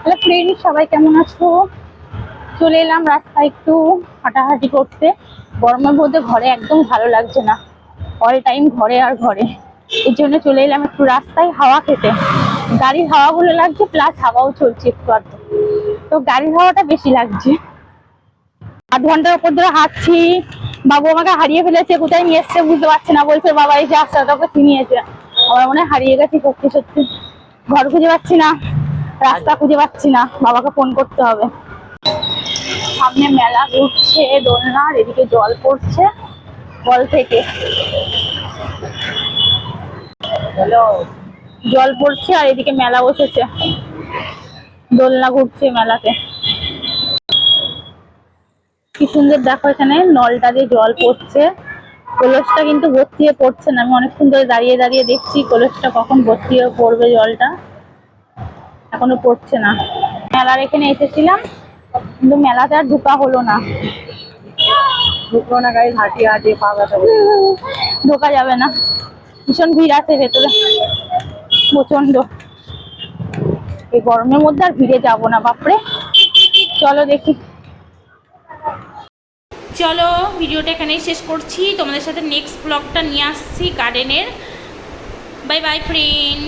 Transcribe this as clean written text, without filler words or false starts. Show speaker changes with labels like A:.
A: Hello friend, সবাই কেমন আছো? চলে এলাম রাস্তায় একটু হাঁটাহাঁটি করতে। গরমের মধ্যে ঘরে একদম ভালো লাগছে না, অল টাইম ঘরে আর ঘরে। এর জন্য চলে এলাম একটু রাস্তায় হাওয়া খেতে। গাড়ির হাওয়াগুলো লাগছে, প্লাস হাওয়াও চলছে একটু আধটু, তো গাড়ির হাওয়াটা বেশি লাগছে। আধ ঘন্টার উপর ধরে হাঁটছি। বাবু আমাকে হারিয়ে ফেলেছে, কোথায় নিয়ে এসছে বুঝতে পারছে না। বলছে বাবা এই যে রাস্তাটা ওকে চিনিয়েছে। আমার মনে হয় হারিয়ে গেছি সত্যি সত্যি। ঘর খুঁজে পাচ্ছি না, রাস্তা খুঁজে পাচ্ছি না, বাবাকে ফোন করতে হবে। সামনে মেলা ঘুরছে, দোলনার এদিকে জল পড়ছে কল থেকে, জল পড়ছে আর এদিকে মেলা বসেছে, দোলনা ঘুরছে মেলাতে। কি সুন্দর দেখো, এখানে নলটা দিয়ে জল পড়ছে। কলসটা কিন্তু ভর্তি হয়ে পড়ছে না। আমি অনেকক্ষণ ধরে দাঁড়িয়ে দাঁড়িয়ে দেখছি কলসটা কখন ভর্তি হয়ে পড়বে, জলটা এখনো পড়ছে না। মেলার এখানে এসেছিলাম, কিন্তু মেলাতে আর ঢোকা হলো না। ঢোকা যাবে না, ভীষণ ভিড় আছে ভেতরে, প্রচন্ড। এই গরমের মধ্যে আর ভিড়ে যাবো না, বাপরে। চলো দেখি। চলো ভিডিওটা এখানেই শেষ করছি, তোমাদের সাথে নেক্সট ব্লগটা নিয়ে আসছি গার্ডেনের। Bye bye friend.